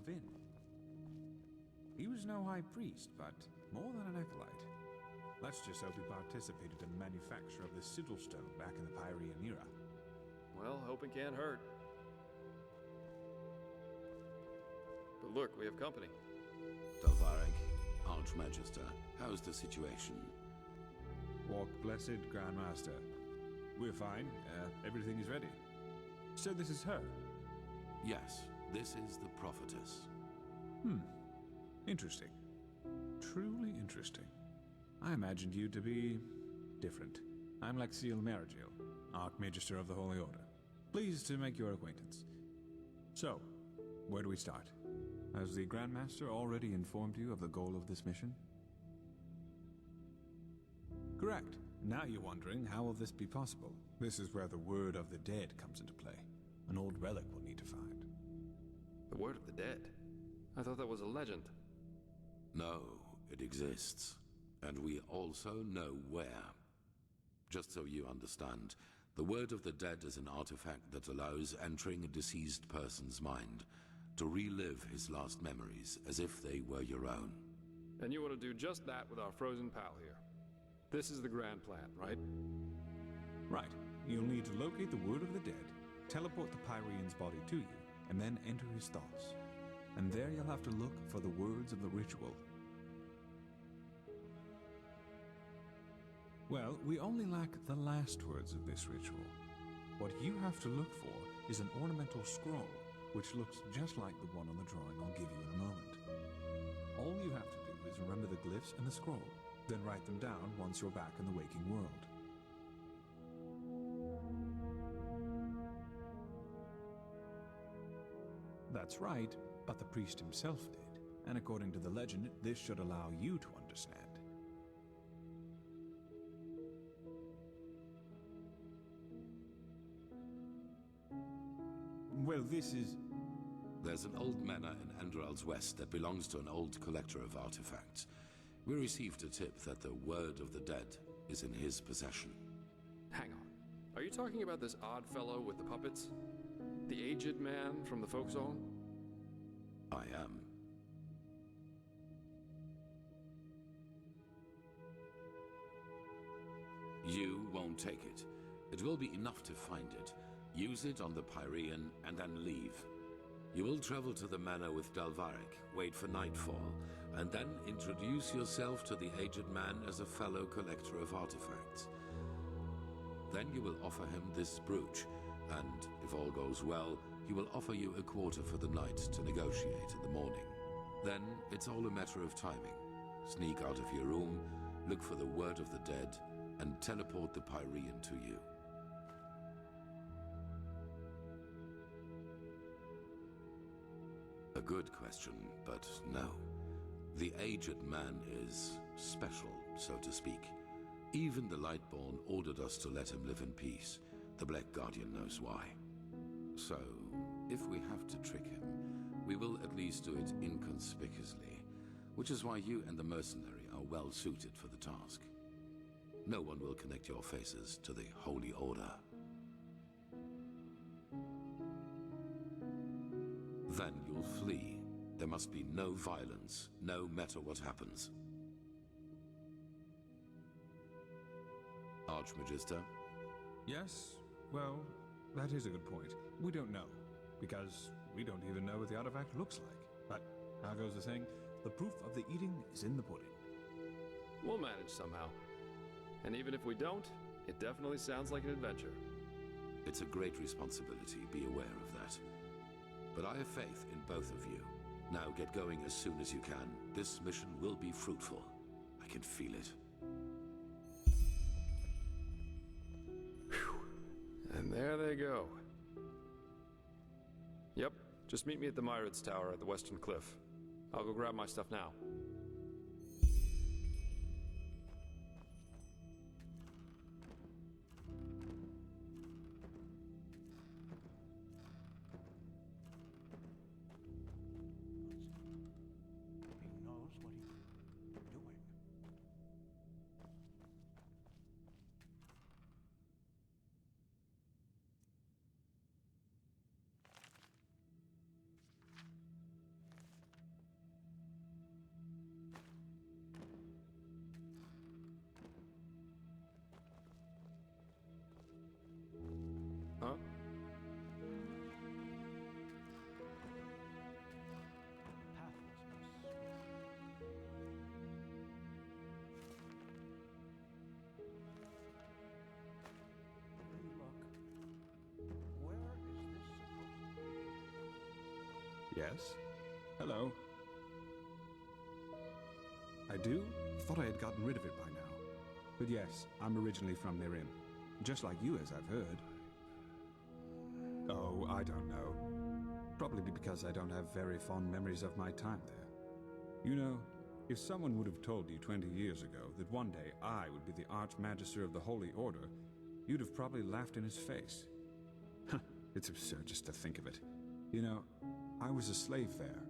himself in. He was no high priest, but more than an acolyte. Let's just hope he participated in the manufacture of the sigil stone back in the Pyrean era. Well, hoping can't hurt. But look, we have company. Dalvarek, Archmagister, how's the situation? Walk blessed, Grandmaster. We're fine. Everything is ready. So this is her? Yes, this is the prophetess. Interesting. Truly interesting. I imagined you to be different. I'm Lexiel Marigil, Archmagister of the Holy Order. Pleased to make your acquaintance. So, where do we start? Has the Grandmaster already informed you of the goal of this mission? Correct. Now you're wondering, how will this be possible? This is where the Word of the Dead comes into play. An old relic we'll need to find. The Word of the Dead? I thought that was a legend. No, it exists. And we also know where. Just so you understand, the Word of the Dead is an artifact that allows entering a deceased person's mind to relive his last memories as if they were your own. And you want to do just that with our frozen pal here. This is the grand plan, right? Right. You'll need to locate the Word of the Dead, teleport the Pyrean's body to you, and then enter his thoughts. And there you'll have to look for the words of the ritual. Well, we only lack the last words of this ritual. What you have to look for is an ornamental scroll, which looks just like the one on the drawing I'll give you in a moment. All you have to do is remember the glyphs and the scroll, then write them down once you're back in the waking world. That's right, but the priest himself did, and according to the legend, this should allow you to understand. Well, this is... There's an old manor in Enderal's West that belongs to an old collector of artifacts. We received a tip that the Word of the Dead is in his possession. Hang on. Are you talking about this odd fellow with the puppets? The aged man from the folk song? I am. You won't take it. It will be enough to find it. Use it on the Pyrean, and then leave. You will travel to the manor with Dalvarek, wait for nightfall, and then introduce yourself to the aged man as a fellow collector of artifacts. Then you will offer him this brooch, and if all goes well, he will offer you a quarter for the night to negotiate in the morning. Then it's all a matter of timing. Sneak out of your room, look for the Word of the Dead, and teleport the Pyrean to you. A good question, but no. The aged man is special, so to speak. Even the Lightborn ordered us to let him live in peace. The Black Guardian knows why. So, if we have to trick him, we will at least do it inconspicuously, which is why you and the mercenary are well suited for the task. No one will connect your faces to the Holy Order. Then you'll flee. There must be no violence, no matter what happens. Archmagister? Yes? Well, that is a good point. We don't know, because we don't even know what the artifact looks like. But, how goes the saying? The proof of the eating is in the pudding. We'll manage somehow. And even if we don't, it definitely sounds like an adventure. It's a great responsibility, be aware of that. But I have faith in both of you. Now get going as soon as you can. This mission will be fruitful. I can feel it. Whew. And there they go. Yep, just meet me at the Myrids Tower at the Western Cliff. I'll go grab my stuff now. Yes? Hello. I do? Thought I had gotten rid of it by now. But yes, I'm originally from Nirim. Just like you, as I've heard. Oh, I don't know. Probably because I don't have very fond memories of my time there. You know, if someone would have told you 20 years ago that one day I would be the Archmagister of the Holy Order, you'd have probably laughed in his face. It's absurd just to think of it. You know, I was a slave there.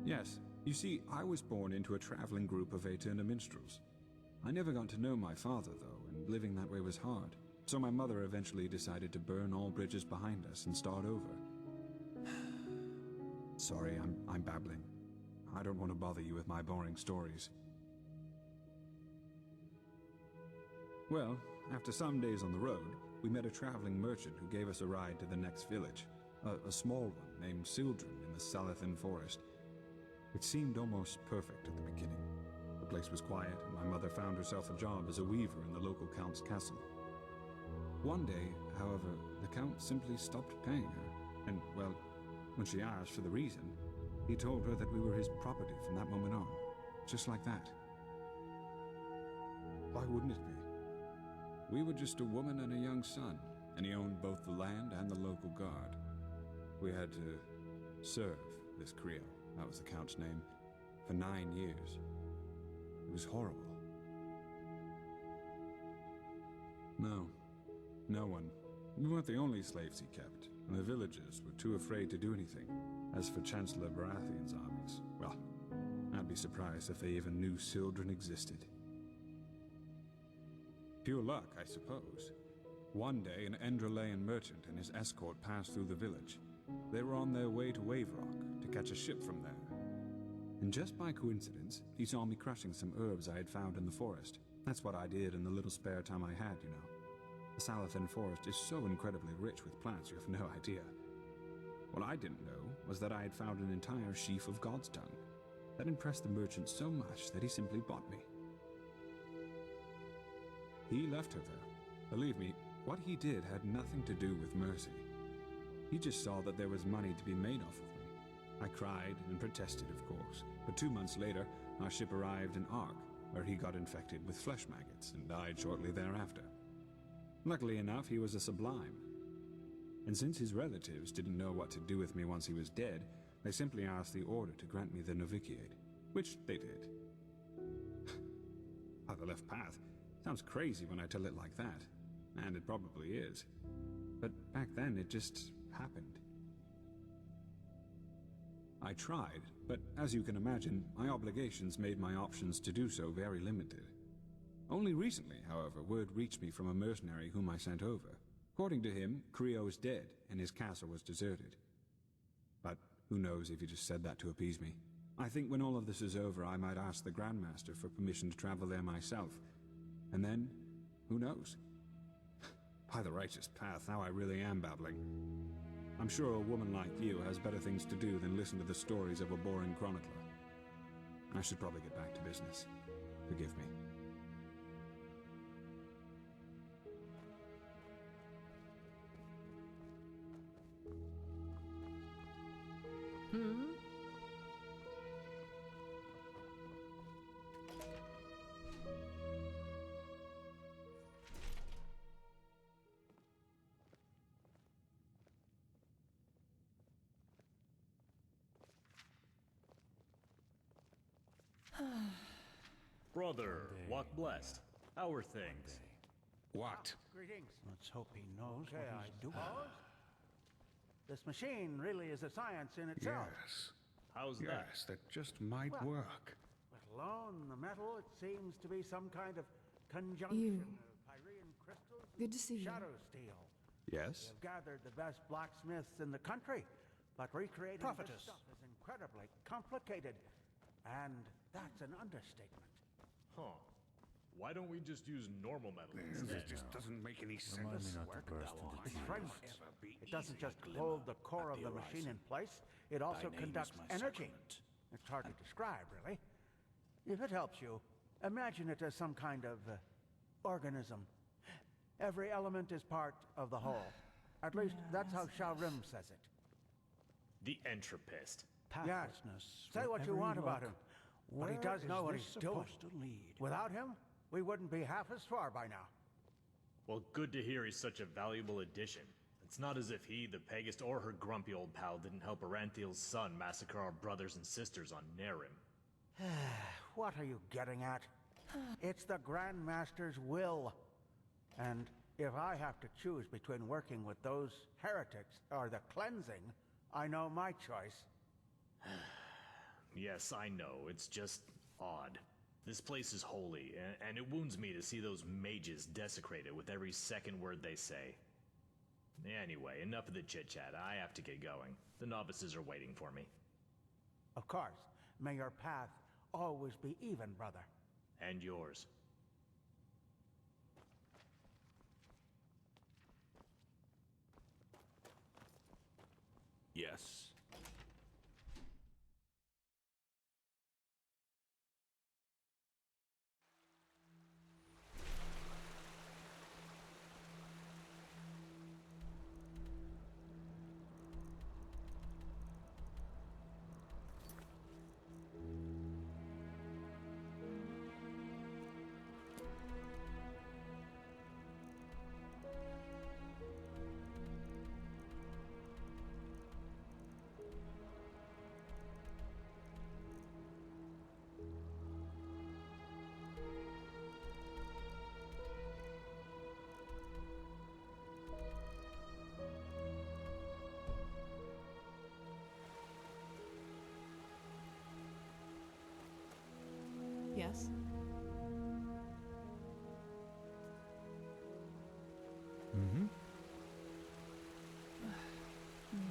Yes, you see, I was born into a traveling group of Aeterna minstrels. I never got to know my father, though, and living that way was hard. So my mother eventually decided to burn all bridges behind us and start over. Sorry, I'm babbling. I don't want to bother you with my boring stories. Well, after some days on the road, we met a traveling merchant who gave us a ride to the next village, a small one named Sildren in the Salathan Forest. It seemed almost perfect at the beginning. The place was quiet, and my mother found herself a job as a weaver in the local count's castle. One day, however, the count simply stopped paying her, and, well, when she asked for the reason, he told her that we were his property from that moment on, just like that. Why wouldn't it be? We were just a woman and a young son, and he owned both the land and the local guard. We had to serve this Creo, that was the count's name, for 9 years. It was horrible. No one. We weren't the only slaves he kept, and the villagers were too afraid to do anything. As for Chancellor Baratheon's armies, well, I'd be surprised if they even knew Sildren existed. Pure luck, I suppose. One day, an Endralean merchant and his escort passed through the village. They were on their way to Waverock to catch a ship from there. And just by coincidence, he saw me crushing some herbs I had found in the forest. That's what I did in the little spare time I had, you know. The Salathan Forest is so incredibly rich with plants you have no idea. What I didn't know was that I had found an entire sheaf of God's Tongue. That impressed the merchant so much that he simply bought me. He left her there. Believe me, what he did had nothing to do with mercy. He just saw that there was money to be made off of me. I cried and protested, of course, but 2 months later, our ship arrived in Ark, where he got infected with flesh maggots and died shortly thereafter. Luckily enough, he was a Sublime. And since his relatives didn't know what to do with me once he was dead, they simply asked the Order to grant me the Novitiate, which they did. By the left path. Sounds crazy when I tell it like that, and it probably is. But back then, it just happened. I tried, but as you can imagine, my obligations made my options to do so very limited. Only recently, however, word reached me from a mercenary whom I sent over. According to him, Creo is dead, and his castle was deserted. But who knows if he just said that to appease me. I think when all of this is over, I might ask the Grandmaster for permission to travel there myself. And then, who knows? By the righteous path, now I really am babbling. I'm sure a woman like you has better things to do than listen to the stories of a boring chronicler. I should probably get back to business. Forgive me. Brother, walk blessed. How are things? What? Greetings. Let's hope he knows Okay, what I he's doing. suppose. This machine really is a science in itself. Yes. How's that? Yes, that just might Well- work. Let alone the metal, it seems to be some kind of conjunction of Pyrean crystals and Good to see you. shadow steel. Yes? We've gathered the best blacksmiths in the country, but recreating this Prophetess. stuff is incredibly complicated. And that's an understatement. Huh. Why don't we just use normal metal instead? just doesn't make any sense. Remind me not to Work burst that into It's tears. frameworks. It doesn't just hold the core of the machine in place, it also conducts energy. It's hard to describe, really. If it helps you, imagine it as some kind of organism. Every element is part of the whole. At least, that's how Shao Rim says it. The Entropist. Yes. Say what you want about him, but he does know what he's doing. To lead? Without him, we wouldn't be half as far by now. Well, good to hear he's such a valuable addition. It's not as if he, the Pegast, or her grumpy old pal didn't help Aranthiel's son massacre our brothers and sisters on Nerim. What are you getting at? It's the Grand Master's will. And if I have to choose between working with those heretics or the cleansing, I know my choice. Yes, I know. It's just odd. This place is holy, and it wounds me to see those mages desecrated with every second word they say. Anyway, enough of the chit-chat. I have to get going. The novices are waiting for me. Of course. May your path always be even, brother. And yours. Yes. Yes? Mm-hmm. Yeah.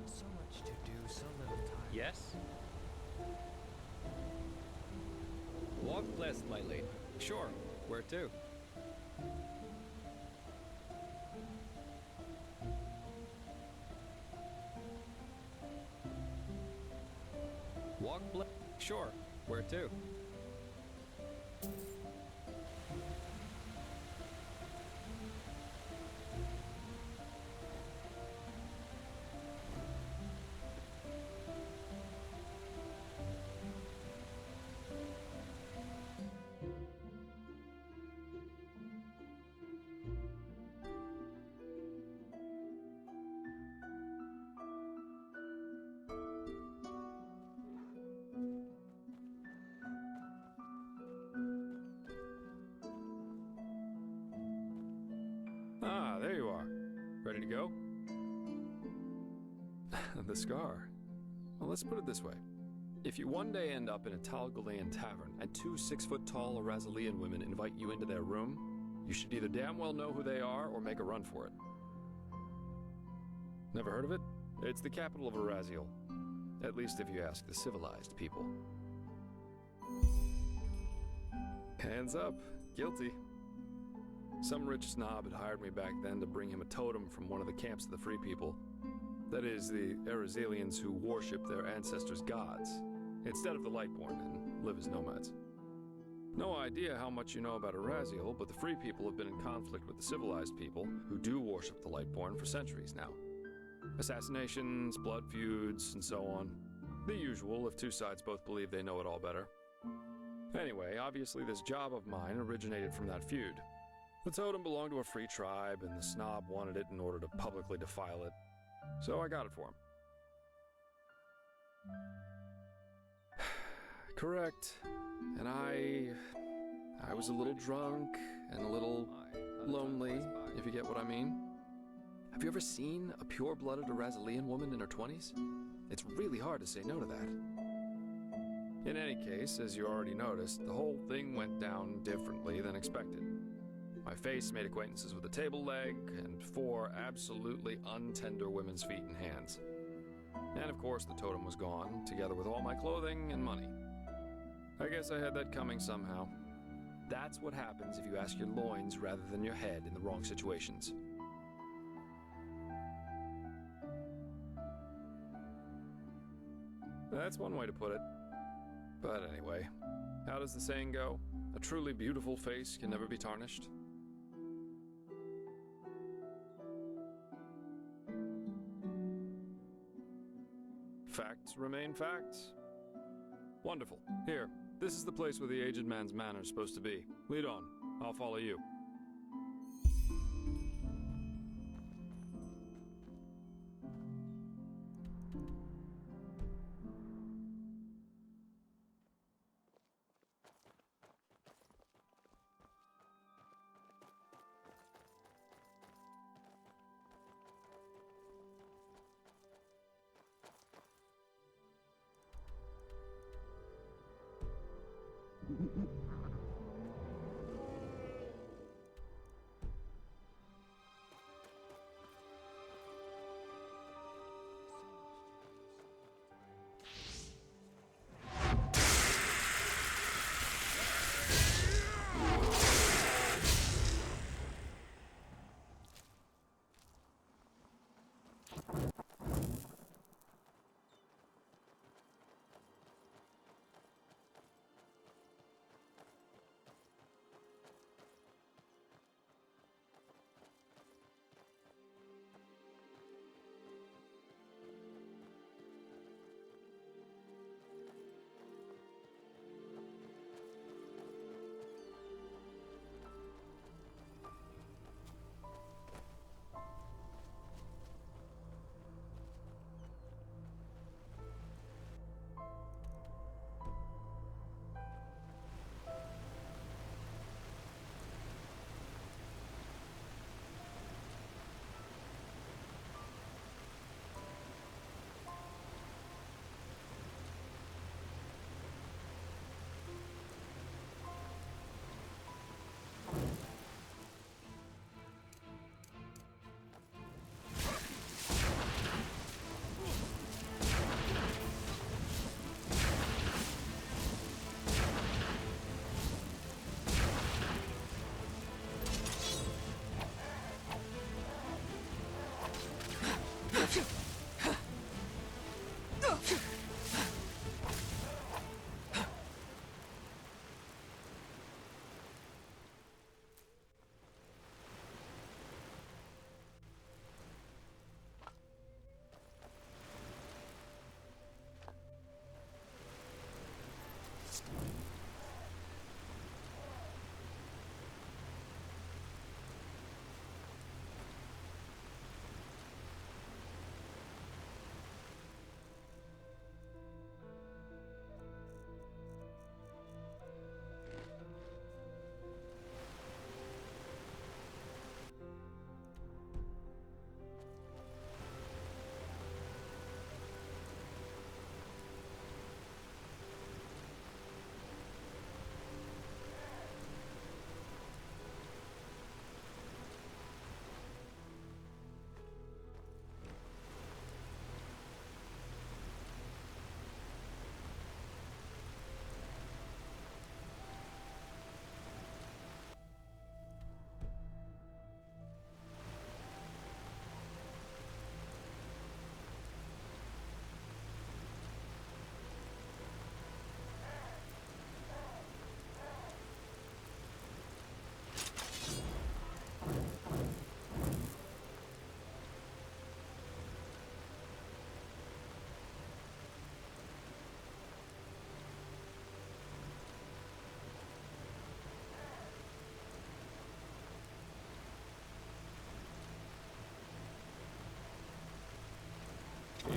So much to do, so little time. Yes? Walk blessed, my lady. Sure. Where to? Walk blessed. Sure. Where to? Ah, there you are. Ready to go? The scar. Well, let's put it this way. If you one day end up in a Tal Galean tavern and two 6-foot-tall Arazalian women invite you into their room, you should either damn well know who they are or make a run for it. Never heard of it? It's the capital of Araziel. At least if you ask the civilized people. Hands up. Guilty. Some rich snob had hired me back then to bring him a totem from one of the camps of the Free People. That is, the Arazalians who worship their ancestors' gods, instead of the Lightborn, and live as nomads. No idea how much you know about Araziel, but the Free People have been in conflict with the civilized people, who do worship the Lightborn for centuries now. Assassinations, blood feuds, and so on. The usual if two sides both believe they know it all better. Anyway, obviously this job of mine originated from that feud. The totem belonged to a free tribe, and the snob wanted it in order to publicly defile it. So I got it for him. Correct. And I was a little drunk and a little lonely, if you get what I mean. Have you ever seen a pure-blooded Arazalian woman in her 20s? It's really hard to say no to that. In any case, as you already noticed, the whole thing went down differently than expected. My face made acquaintances with a table leg and 4 absolutely untender women's feet and hands. And of course, the totem was gone, together with all my clothing and money. I guess I had that coming somehow. That's what happens if you ask your loins rather than your head in the wrong situations. That's one way to put it. But anyway, how does the saying go? A truly beautiful face can never be tarnished. Facts remain facts. Wonderful. Here, this is the place where the aged man's manor is supposed to be. Lead on. I'll follow you.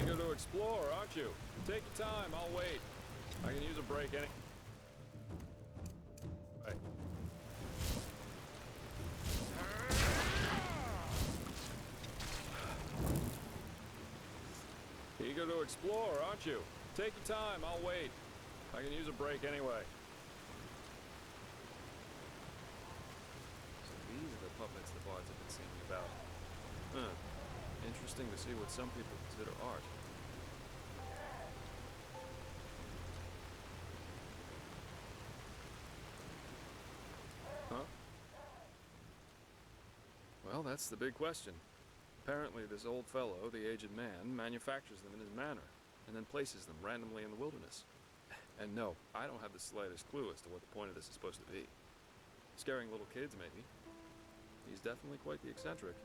Eager to explore, aren't you? Take your time, I'll wait. I can use a break any... Right. eager to explore, aren't you? Take your time, I'll wait. I can use a break anyway. So these are the puppets the bards have been singing about. Huh. Interesting to see what some people consider art. Huh? Well, that's the big question. Apparently, this old fellow, the aged man, manufactures them in his manor, and then places them randomly in the wilderness. And no, I don't have the slightest clue as to what the point of this is supposed to be. Scaring little kids, maybe. He's definitely quite the eccentric.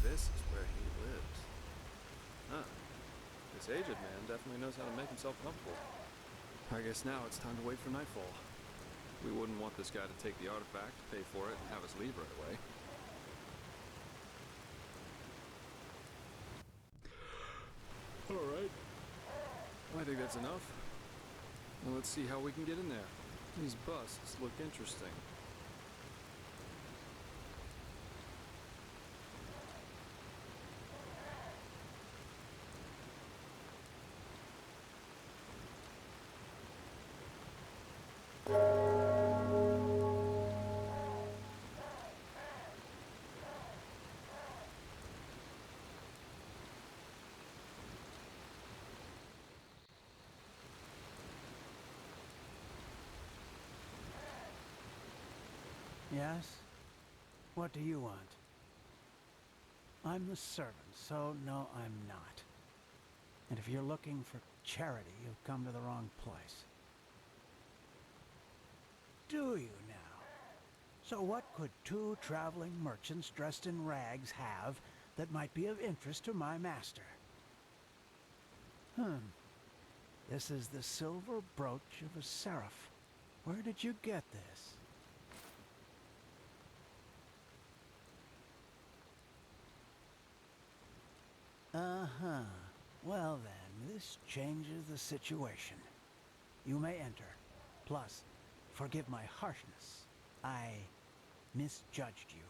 This is where he lives. Huh. This aged man definitely knows how to make himself comfortable. I guess now it's time to wait for nightfall. We wouldn't want this guy to take the artifact, pay for it, and have us leave right away. Alright. I think that's enough. Well, let's see how we can get in there. These busts look interesting. Yes? What do you want? I'm the servant, so no, I'm not. And if you're looking for charity, you've come to the wrong place. Do you now? So what could two traveling merchants dressed in rags have that might be of interest to my master? This is the silver brooch of a seraph. Where did you get this? Uh-huh. Well then, this changes the situation. You may enter. Plus, forgive my harshness. I misjudged you.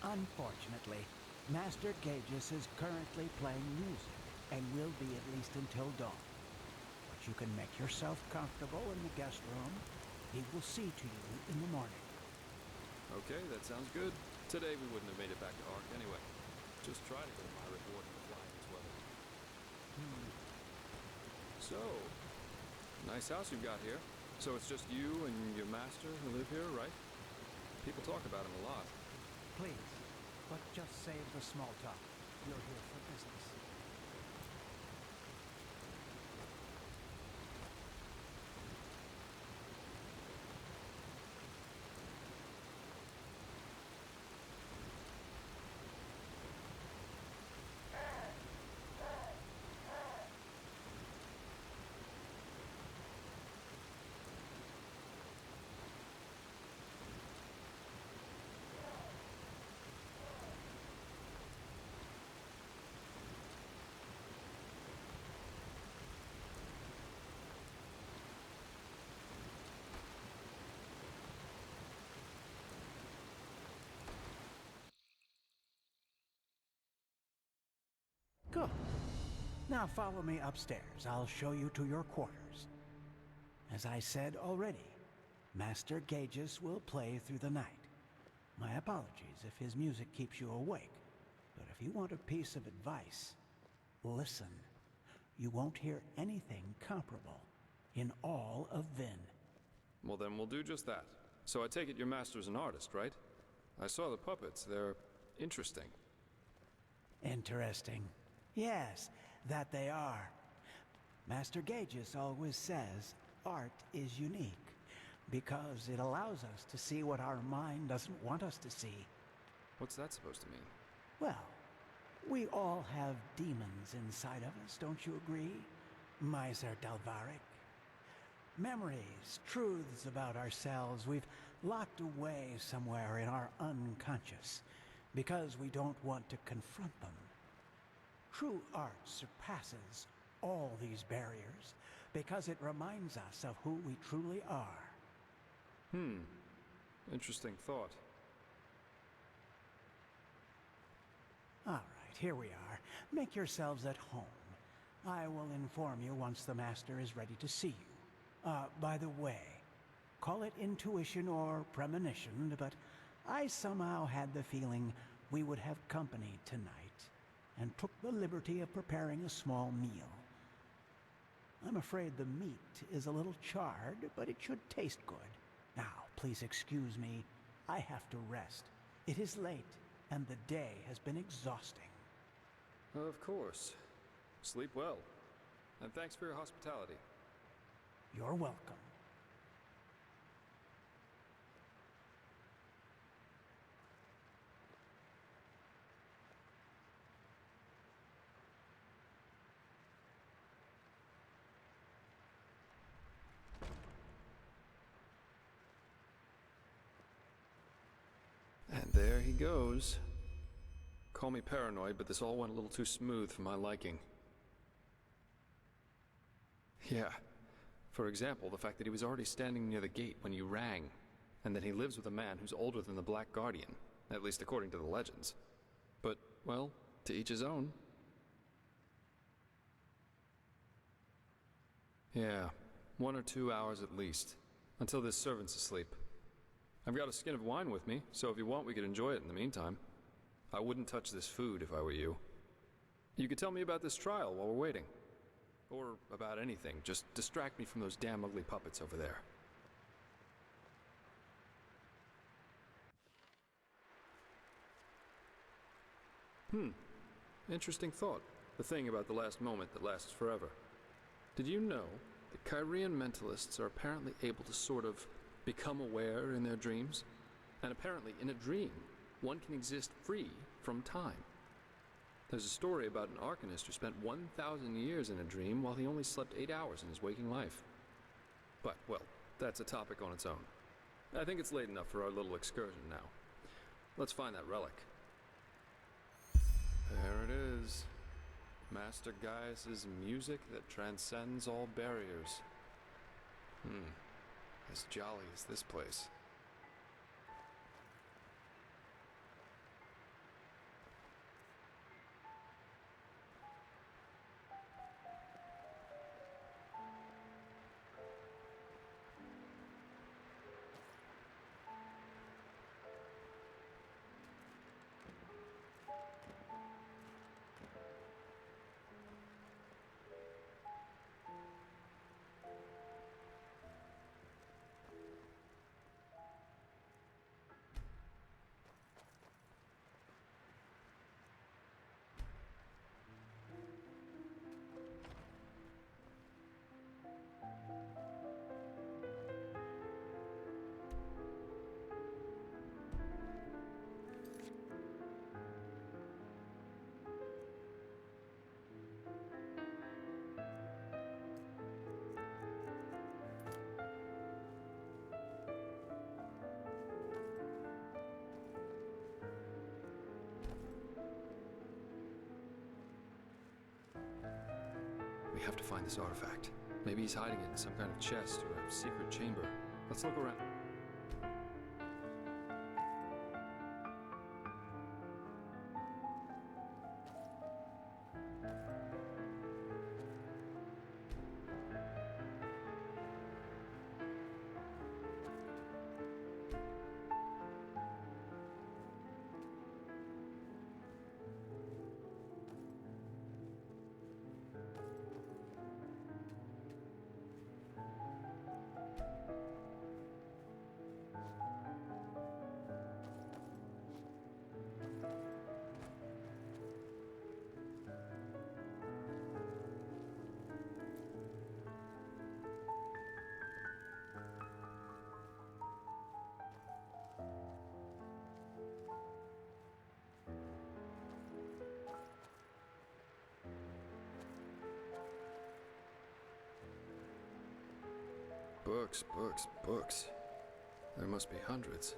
Unfortunately, Master Gages is currently playing music, and will be at least until dawn. But you can make yourself comfortable in the guest room. He will see to you in the morning. Okay, that sounds good. Today we wouldn't have made it back to Ark anyway. Just try to get my reward in the flying this weather. So, nice house you've got here. So it's just you and your master who live here, right? People talk about him a lot. Please, but just save the small talk. You're here for business. Good. Now follow me upstairs. I'll show you to your quarters. As I said already, Master Gages will play through the night. My apologies if his music keeps you awake, but if you want a piece of advice, listen. You won't hear anything comparable in all of Vin. Well, then we'll do just that. So I take it your master's an artist, right? I saw the puppets. They're interesting. Interesting. Yes, that they are. Master Gages always says art is unique because it allows us to see what our mind doesn't want us to see. What's that supposed to mean? Well, we all have demons inside of us, don't you agree, Miser Dalvaric? Memories, truths about ourselves we've locked away somewhere in our unconscious because we don't want to confront them. True art surpasses all these barriers because it reminds us of who we truly are. Interesting thought. All right, here we are. Make yourselves at home. I will inform you once the Master is ready to see you. By the way, call it intuition or premonition, but I somehow had the feeling we would have company tonight, and took the liberty of preparing a small meal. I'm afraid the meat is a little charred, but it should taste good. Now, please excuse me. I have to rest. It is late, and the day has been exhausting. Of course. Sleep well. And thanks for your hospitality. You're welcome. And there he goes. Call me paranoid, but this all went a little too smooth for my liking. Yeah. For example, the fact that he was already standing near the gate when you rang, and that he lives with a man who's older than the Black Guardian, at least according to the legends. But, well, to each his own. Yeah, 1 or 2 hours at least, until this servant's asleep. I've got a skin of wine with me, so if you want, we could enjoy it in the meantime. I wouldn't touch this food if I were you. You could tell me about this trial while we're waiting. Or about anything. Just distract me from those damn ugly puppets over there. Interesting thought. The thing about the last moment that lasts forever. Did you know that Kyrian mentalists are apparently able to sort of become aware in their dreams? And apparently, in a dream, one can exist free from time. There's a story about an Arcanist who spent 1,000 years in a dream while he only slept 8 hours in his waking life. But, well, that's a topic on its own. I think it's late enough for our little excursion now. Let's find that relic. There it is. Master Gaius's music that transcends all barriers. As jolly as this place. We have to find this artifact. Maybe he's hiding it in some kind of chest or a secret chamber. Let's look around. Books, books, books. There must be hundreds.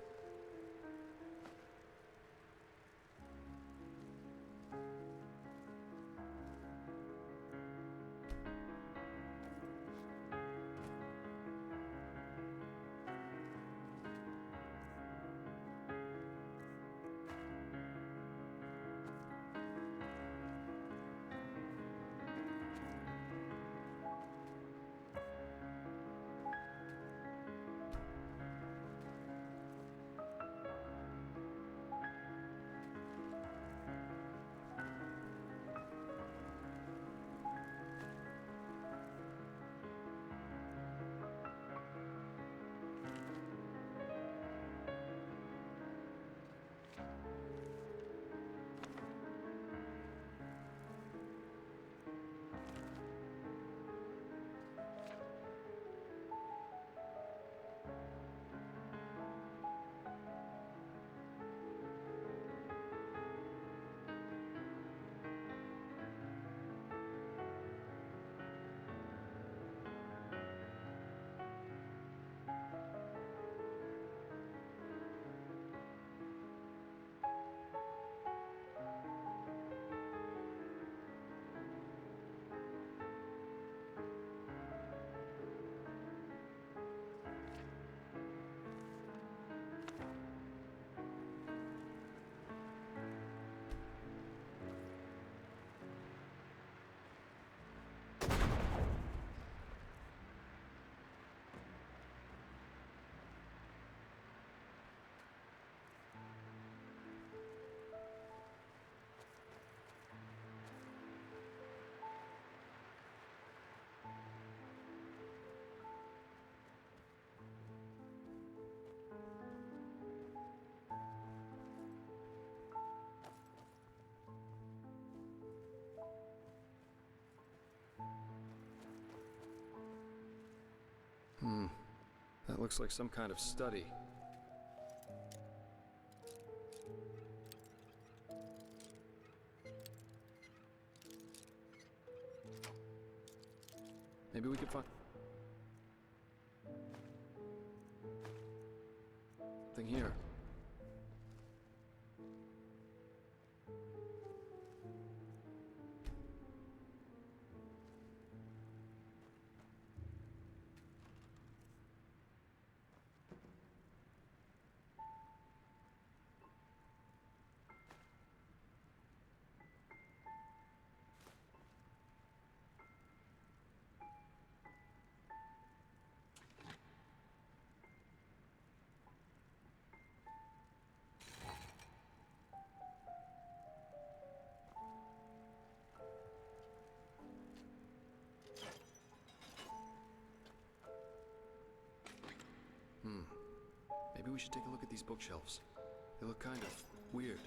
That looks like some kind of study. Maybe we could find something here. Maybe we should take a look at these bookshelves. They look kind of weird.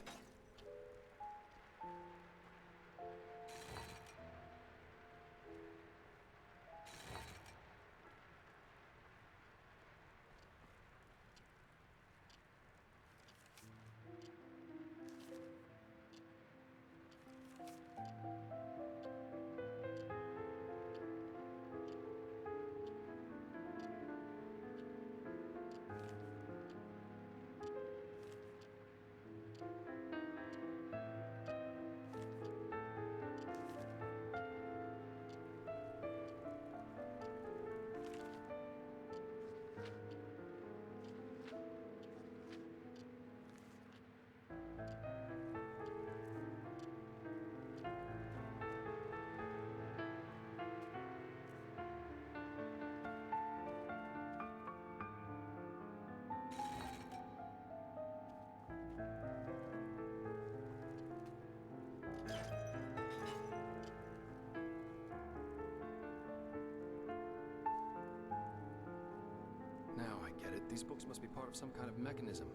Now I get it. These books must be part of some kind of mechanism.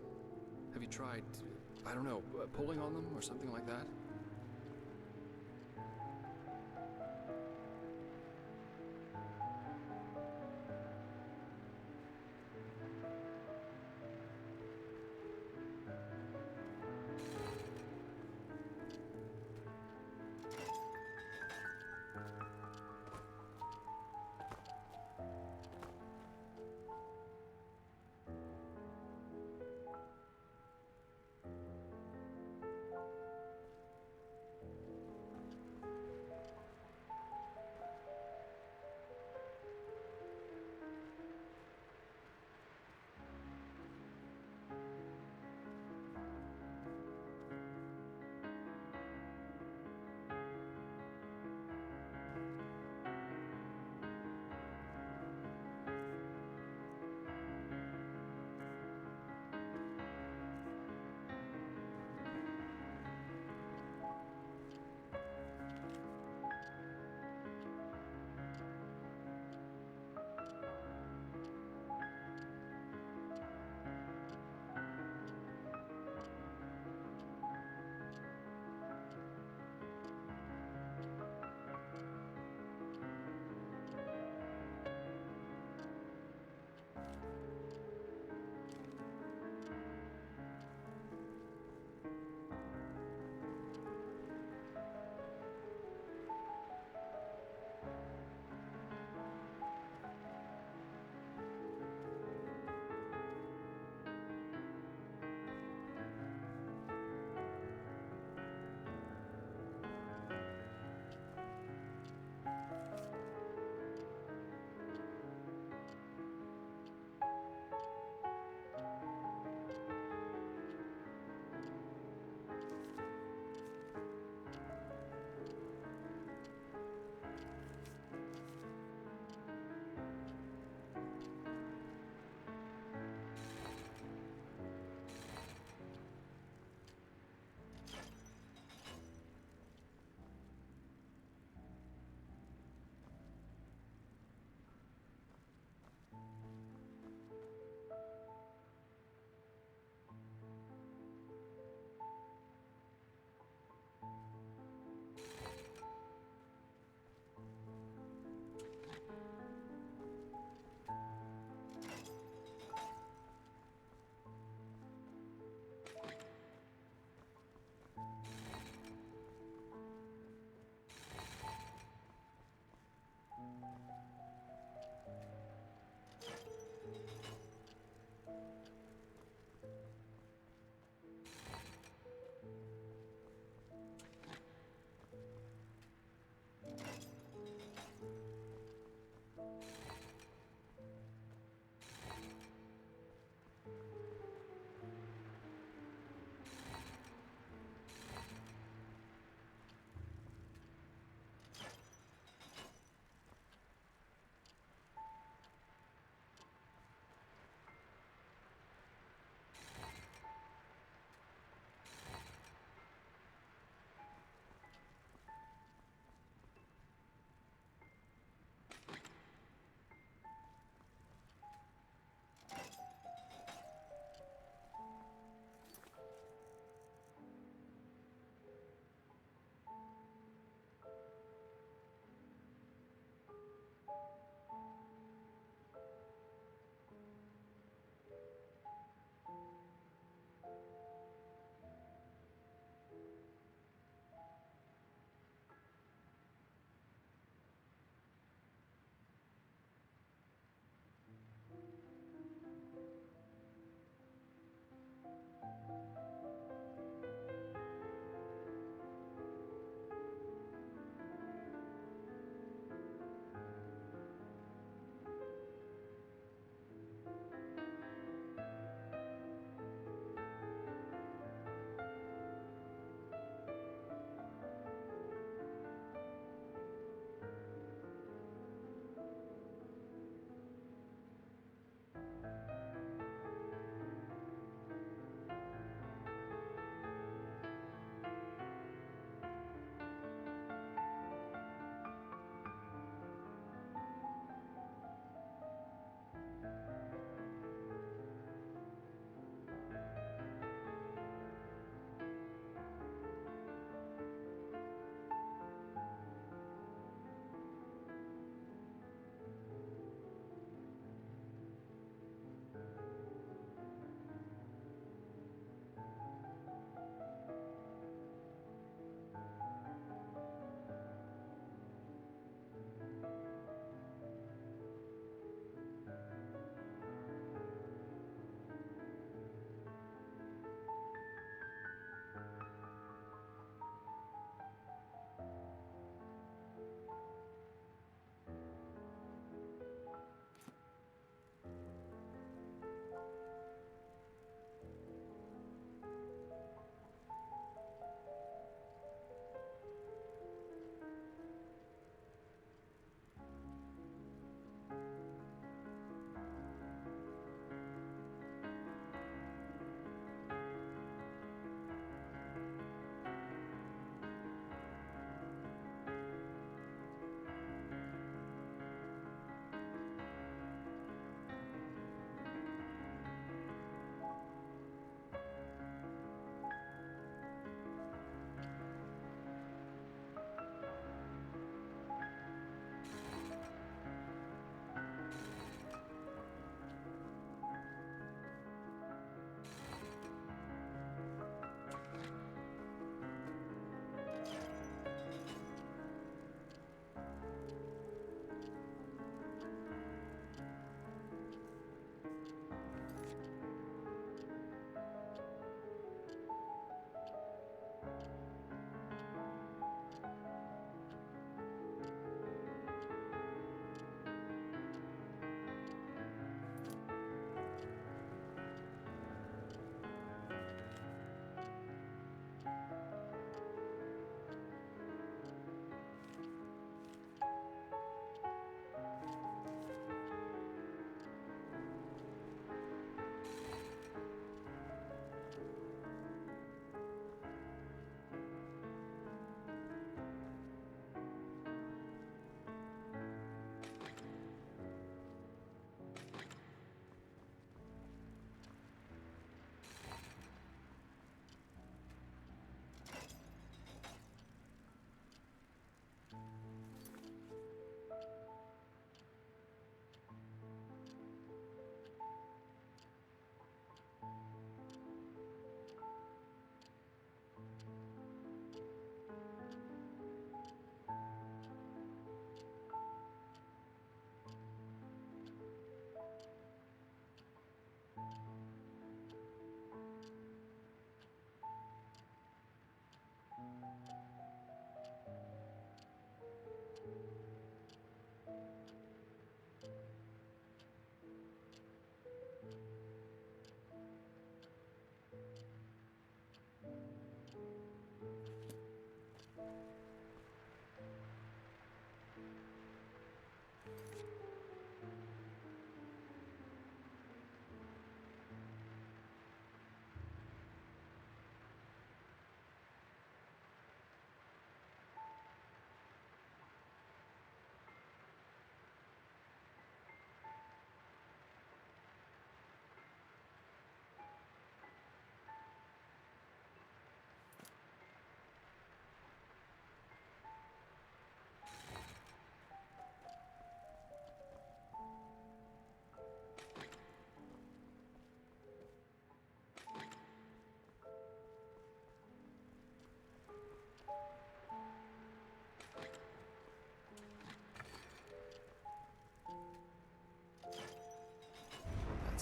Have you tried, I don't know, pulling on them or something like that?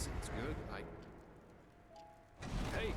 Sounds good. Hey!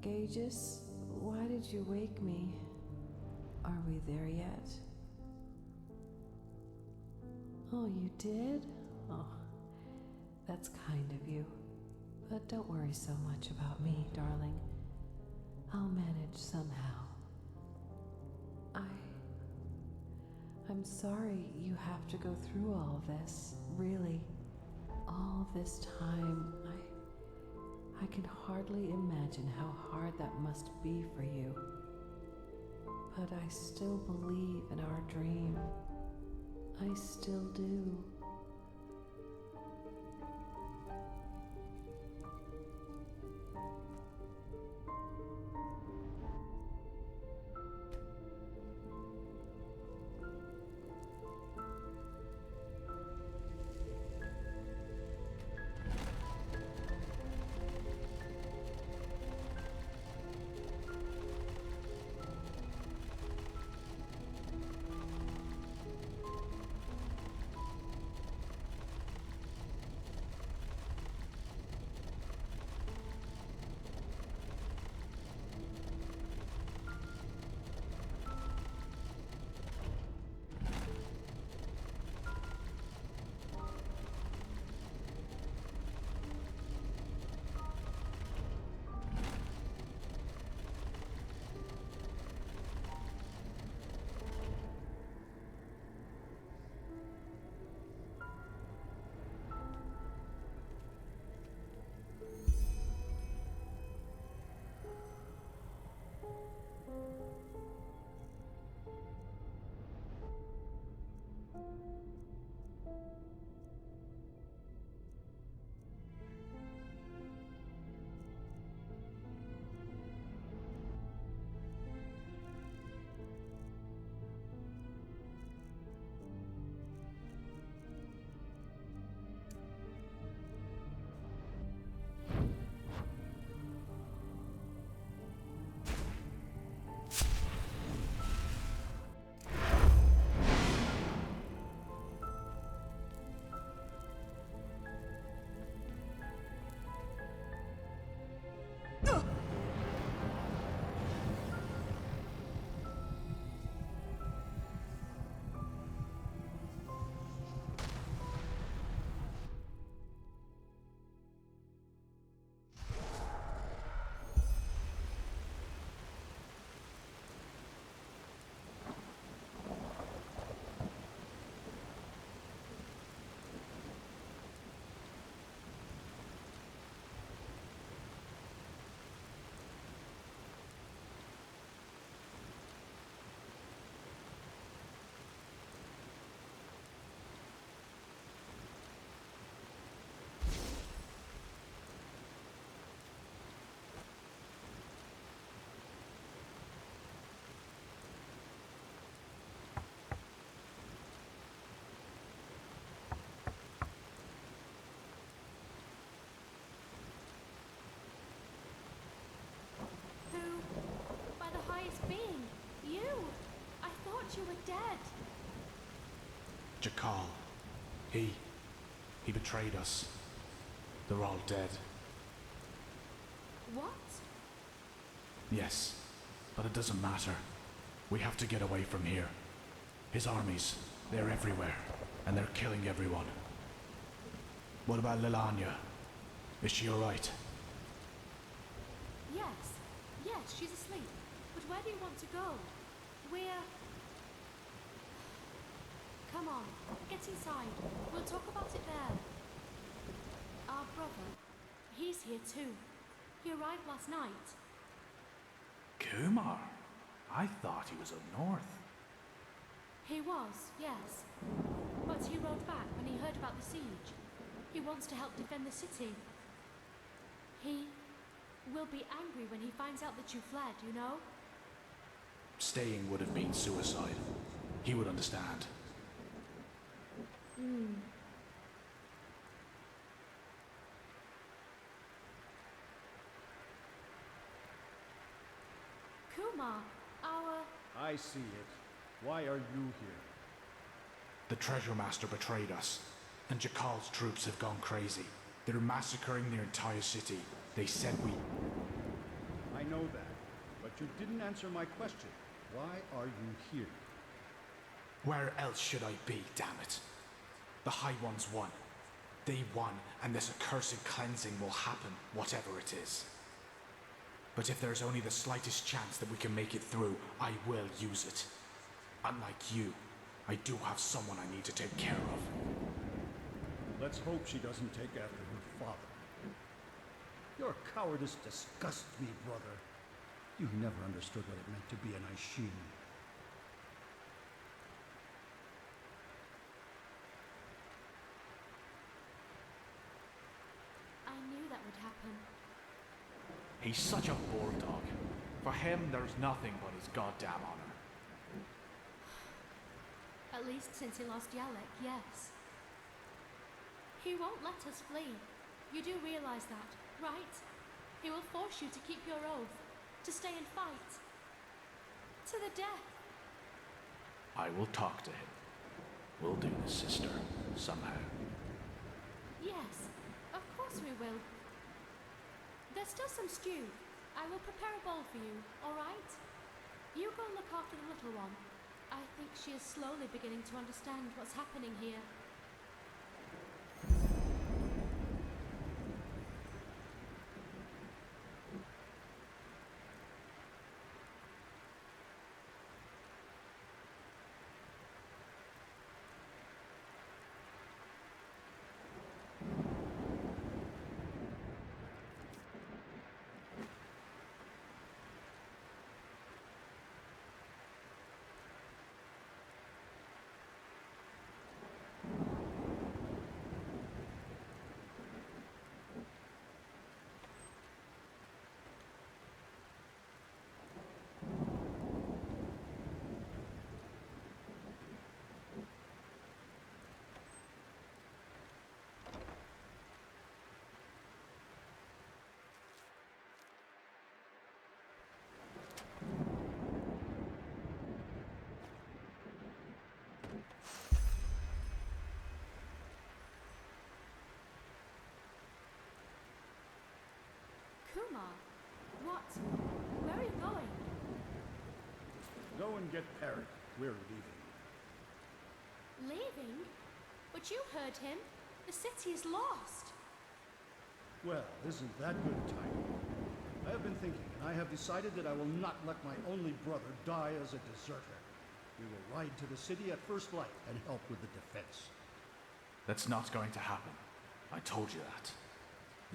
Gages, why did you wake me? Are we there yet? Oh, you did? Oh, that's kind of you. But don't worry so much about me, darling. I'll manage somehow. I'm sorry you have to go through all this, really. All this time, I can hardly imagine how hard that must be for you. But I still believe in our dream. I still do. dead. Jakal. He betrayed us. They're all dead. What? Yes, but it doesn't matter. We have to get away from here. His armies, they're everywhere, and they're killing everyone. What about Lilanya? Is she alright? Yes, she's asleep. But where do you want to go? We're... Come on, get inside. We'll talk about it there. Our brother, he's here too. He arrived last night. Kumar? I thought he was up north. He was, yes. But he rode back when he heard about the siege. He wants to help defend the city. He will be angry when he finds out that you fled, you know? Staying would have been suicide. He would understand. Kumar, our... I see it. Why are you here? The Treasure Master betrayed us, and Jakal's troops have gone crazy. They're massacring their entire city. They said we... I know that, but you didn't answer my question. Why are you here? Where else should I be, damn it? The High Ones won. They won, and this accursed cleansing will happen, whatever it is. But if there's only the slightest chance that we can make it through, I will use it. Unlike you, I do have someone I need to take care of. Let's hope she doesn't take after her father. Your cowardice disgusts me, brother. You never understood what it meant to be an Aishin. I knew that would happen. He's such a bulldog. For him, there's nothing but his goddamn honor. At least since he lost Yalek, yes. He won't let us flee. You do realize that, right? He will force you to keep your oath, to stay and fight. To the death. I will talk to him. We'll do this, sister, somehow. Yes, of course we will. There's still some stew. I will prepare a bowl for you, all right? You go and look after the little one. I think she is slowly beginning to understand what's happening here. Kumar, what? Where are you going? Go and get Perry. We're leaving. Leaving? But you heard him. The city is lost. Well, isn't that good timing? I have been thinking, and I have decided that I will not let my only brother die as a deserter. We will ride to the city at first light and help with the defense. That's not going to happen. I told you that.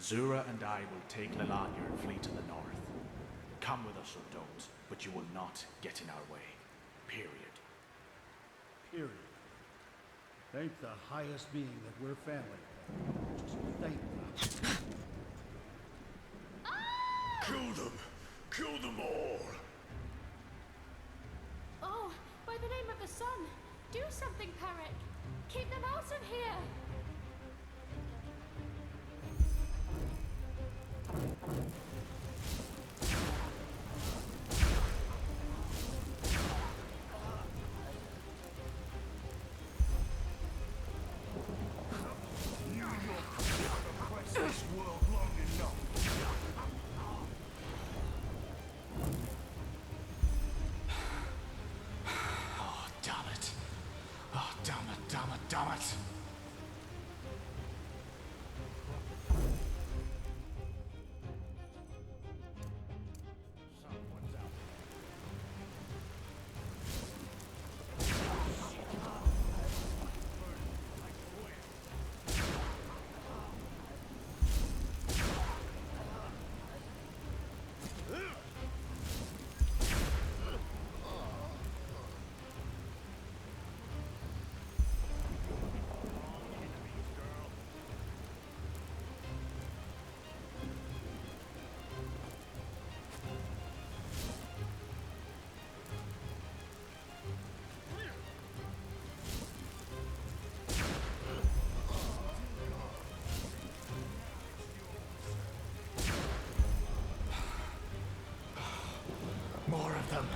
Zura and I will take Lilanya and flee to the north. Come with us or don't, but you will not get in our way. Period. Period. Thank the highest being that we're family. Just thank them. Kill them! Kill them all! Oh, by the name of the sun, do something, Perek. Keep them out of here. Damn it! More of them.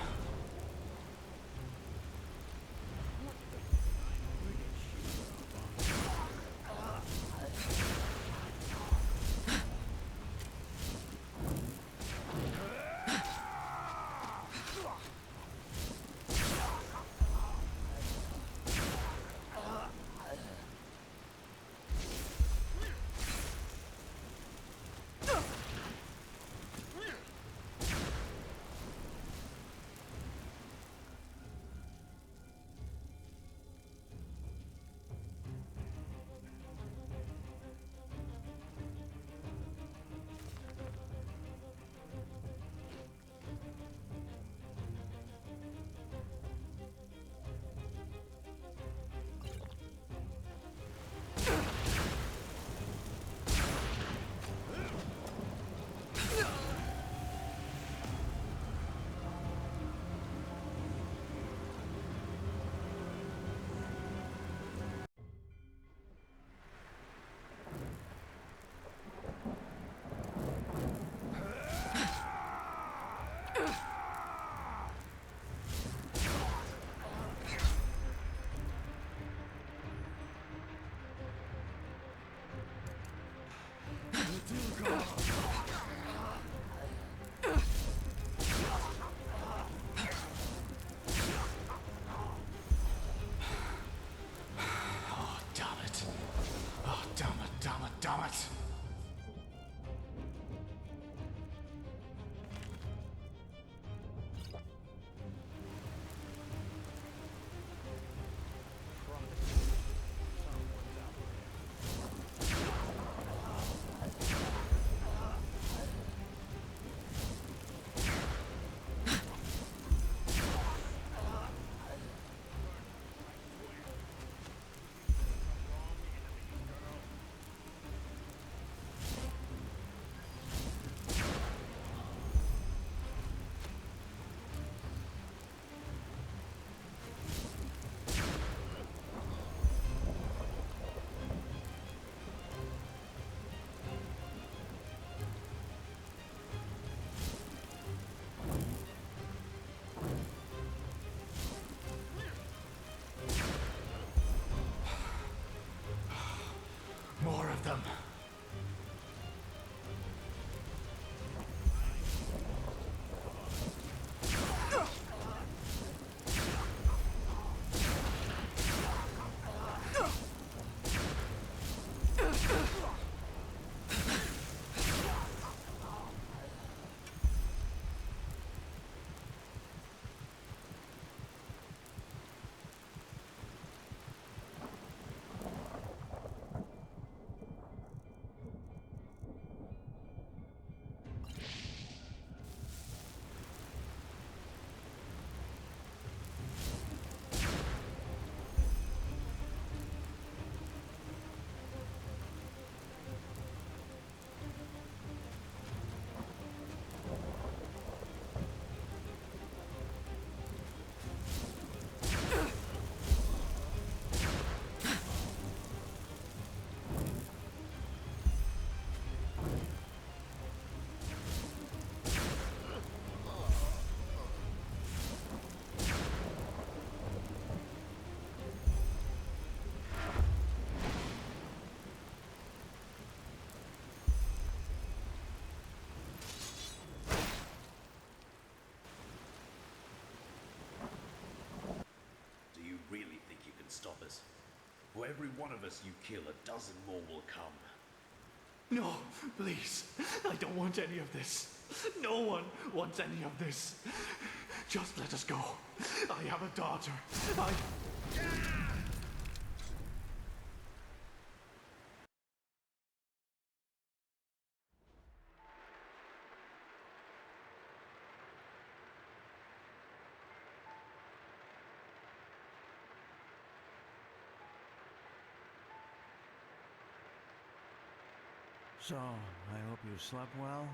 For every one of us you kill, a dozen more will come. No, please. I don't want any of this. No one wants any of this. Just let us go. I have a daughter. So, I hope you slept well.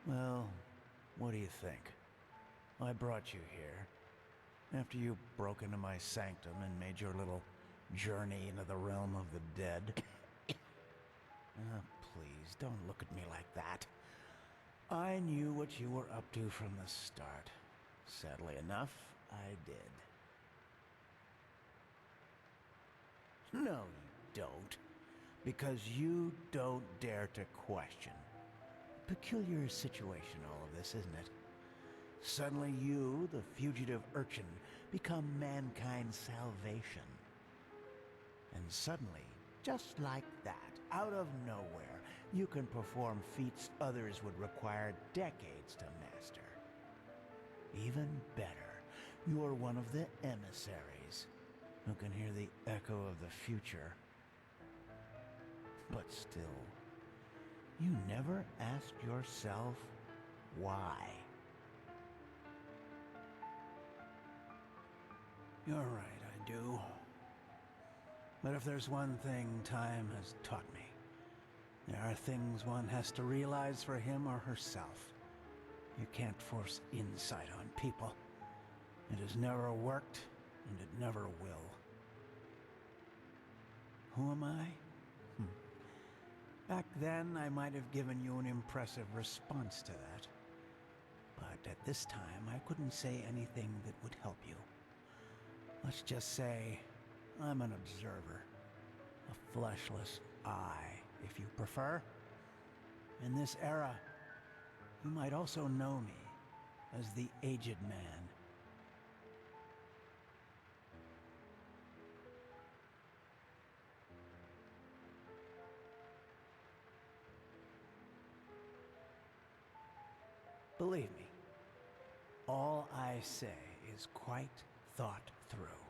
Well, what do you think? I brought you here after you broke into my sanctum and made your little journey into the realm of the dead. Please, don't look at me like that. I knew what you were up to from the start. Sadly enough, I did. No, you don't. Because you don't dare to question. Peculiar situation, all of this, isn't it? Suddenly you, the fugitive urchin, become mankind's salvation. And suddenly, just like that, out of nowhere, you can perform feats others would require decades to master. Even better, you're one of the emissaries who can hear the echo of the future. But still, you never asked yourself why. You're right, I do. But if there's one thing time has taught me, there are things one has to realize for him or herself. You can't force insight on people. It has never worked, and it never will. Who am I? Back then, I might have given you an impressive response to that. But at this time, I couldn't say anything that would help you. Let's just say, I'm an observer. A fleshless eye, if you prefer. In this era, you might also know me as the Aged Man. Believe me, all I say is quite thought through.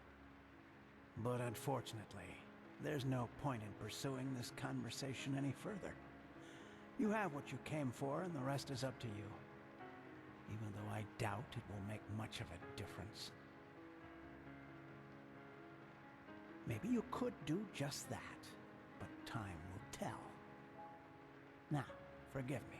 But unfortunately, there's no point in pursuing this conversation any further. You have what you came for, and the rest is up to you. Even though I doubt it will make much of a difference. Maybe you could do just that, but time will tell. Now, forgive me.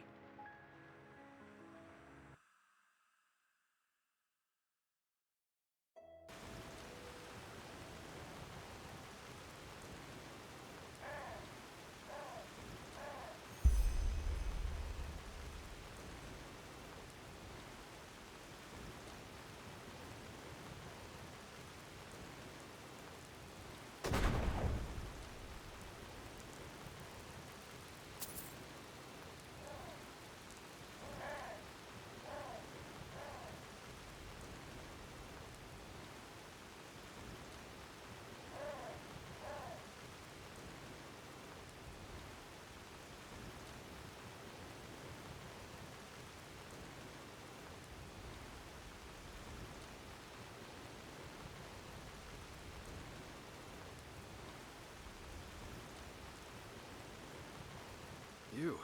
You?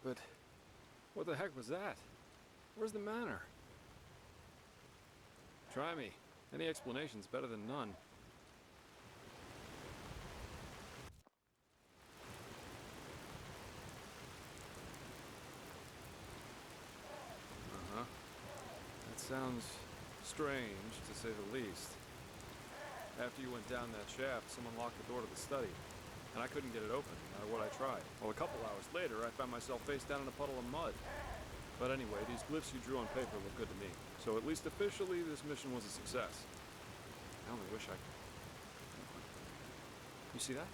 But what the heck was that? Where's the manor? Try me. Any explanation's better than none. Uh-huh. That sounds strange, to say the least. After you went down that shaft, someone locked the door to the study. And I couldn't get it open, no matter what I tried. Well, a couple hours later, I found myself face down in a puddle of mud. But anyway, these glyphs you drew on paper look good to me. So at least officially, this mission was a success. I only wish I... You see that?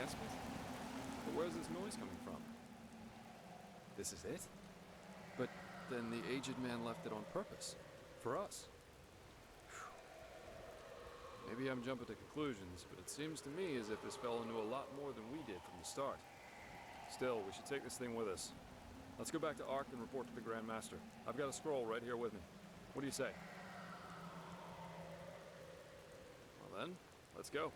encampment? But where's this noise coming from? This is it? But then the aged man left it on purpose. For us. Phew. Maybe I'm jumping to conclusions, but it seems to me as if this fellow knew a lot more than we did from the start. Still, we should take this thing with us. Let's go back to Ark and report to the Grand Master. I've got a scroll right here with me. What do you say? Well then, let's go.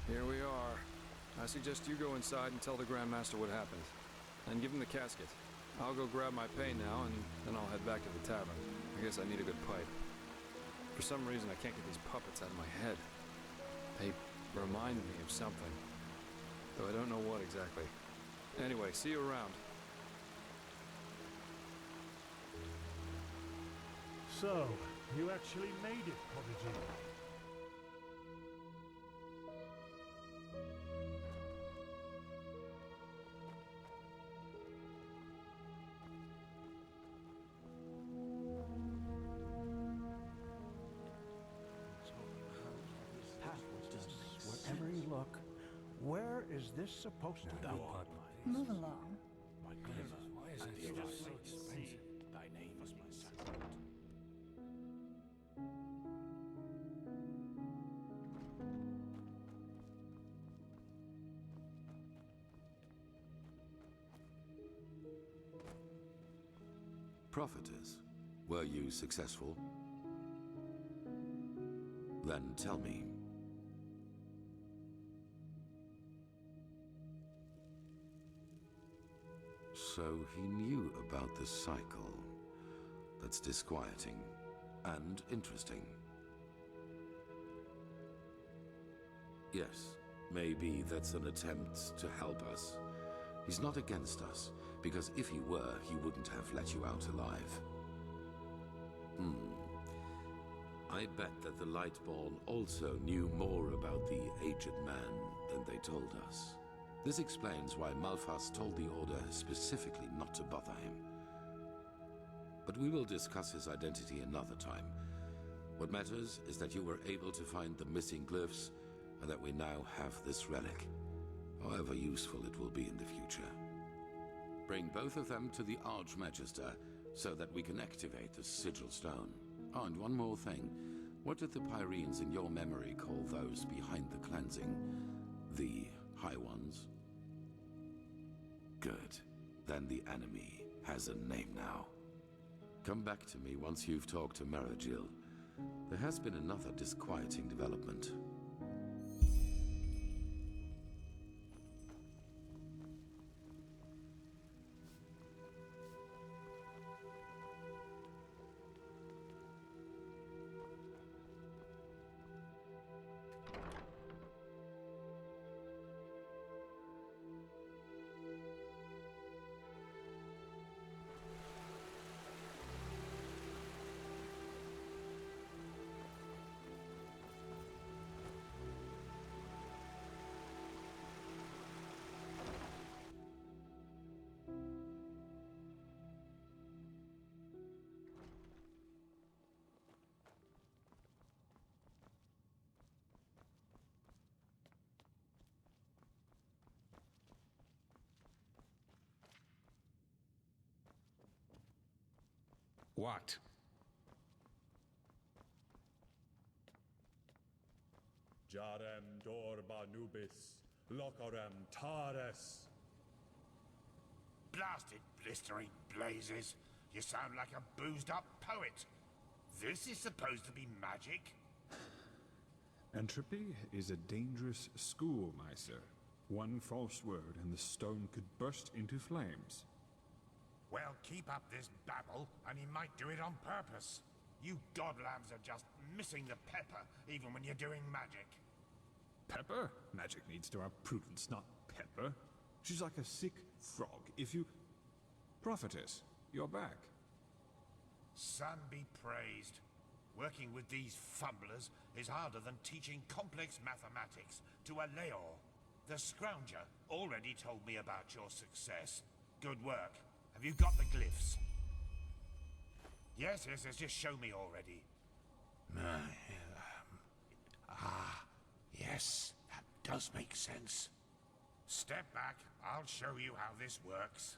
Here we are. I suggest you go inside and tell the Grand Master what happened. And give him the casket. I'll go grab my pay now, and then I'll head back to the tavern. I guess I need a good pipe. For some reason, I can't get these puppets out of my head. They remind me of something. Though I don't know what exactly. Anyway, see you around. So, you actually made it, Prodigy. Wherever you look, where is this supposed to be? Move along. My goodness, why is it just so expensive? Thy name is my sacrament. Prophetess, were you successful? Then tell me. So he knew about the cycle. That's disquieting and interesting. Yes, maybe that's an attempt to help us. He's not against us, because if he were, he wouldn't have let you out alive. I bet that the Lightborn also knew more about the aged man than they told us. This explains why Malphas told the Order specifically not to bother him. But we will discuss his identity another time. What matters is that you were able to find the missing glyphs, and that we now have this relic, however useful it will be in the future. Bring both of them to the Archmagister, so that we can activate the Sigil Stone. Oh, and one more thing. What did the Pyreans in your memory call those behind the cleansing? The High Ones? Good. Then the enemy has a name now. Come back to me once you've talked to Maragil. There has been another disquieting development. What? Jarem Dorba Nubis, Locorem Tares. Blasted blistering blazes. You sound like a boozed up poet. This is supposed to be magic? Entropy is a dangerous school, my sir. One false word and the stone could burst into flames. Well, keep up this babble, and he might do it on purpose. You godlabs are just missing the pepper, even when you're doing magic. Pepper? Magic needs to have prudence, not pepper. She's like a sick frog. If you... Prophetess, you're back. Sun be praised. Working with these fumblers is harder than teaching complex mathematics to a Leor. The Scrounger already told me about your success. Good work. Have you got the glyphs? Yes, just show me already. Yes, that does make sense. Step back, I'll show you how this works.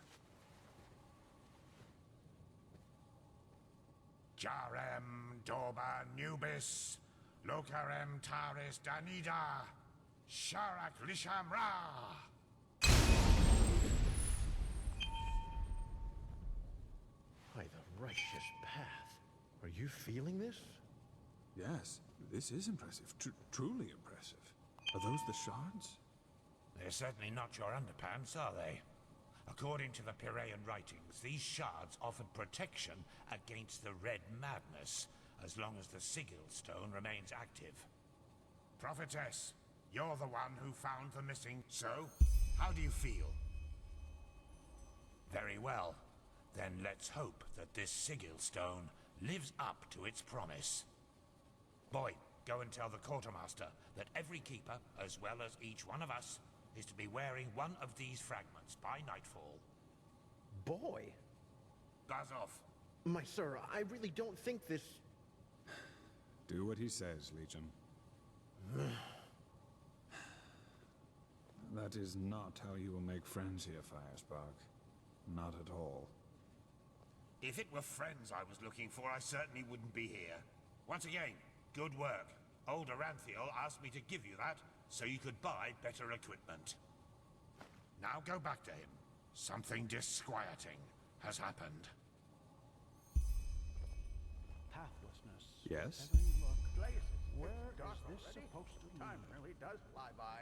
Jarem Dorba Nubis, Lokarem Taris Danida, Sharak Lisham Ra. By the righteous path. Are you feeling this? Yes, this is impressive. Truly impressive. Are those the shards? They're certainly not your underpants, are they? According to the Piraean writings, these shards offered protection against the Red Madness, as long as the Sigil Stone remains active. Prophetess, you're the one who found the missing... So, how do you feel? Very well. Then let's hope that this Sigil Stone lives up to its promise. Boy, go and tell the Quartermaster that every keeper, as well as each one of us, is to be wearing one of these fragments by nightfall. Boy? Buzz off. My sir, I really don't think this... Do what he says, Legion. That is not how you will make friends here, Firespark. Not at all. If it were friends I was looking for, I certainly wouldn't be here. Once again, good work. Old Aranthiel asked me to give you that, so you could buy better equipment. Now go back to him. Something disquieting has happened. Pathlessness. Yes? Every look. Blazes. Where is this supposed to be? Time really does fly by.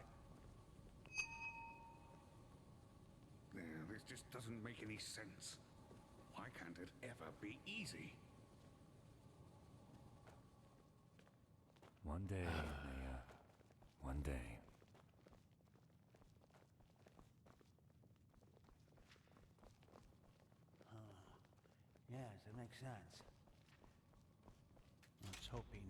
This just doesn't make any sense. Why can't it ever be easy? One day, Naya. One day. Yes, it makes sense. I was hoping.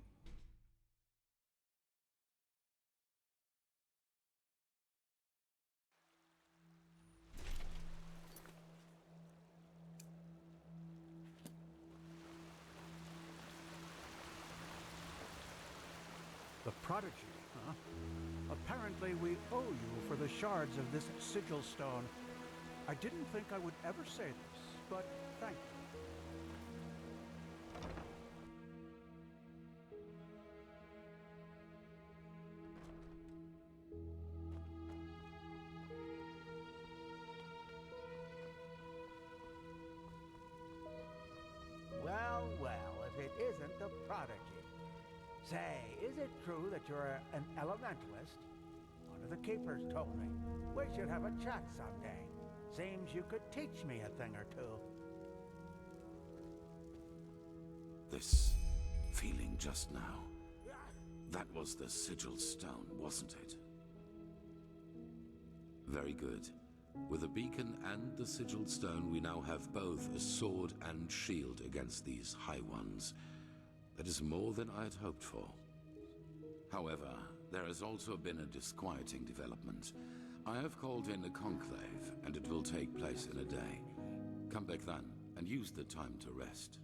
The Prodigy, huh? Apparently we owe you for the shards of this sigil stone. I didn't think I would ever say this, but thank you. Well, well, if it isn't the Prodigy. Say, is it true that you're an elementalist? One of the keepers told me. We should have a chat someday. Seems you could teach me a thing or two. This feeling just now. That was the sigil stone, wasn't it? Very good. With the beacon and the sigil stone, we now have both a sword and shield against these High Ones. That is more than I had hoped for. However, there has also been a disquieting development. I have called in a conclave, and it will take place in a day. Come back then, and use the time to rest.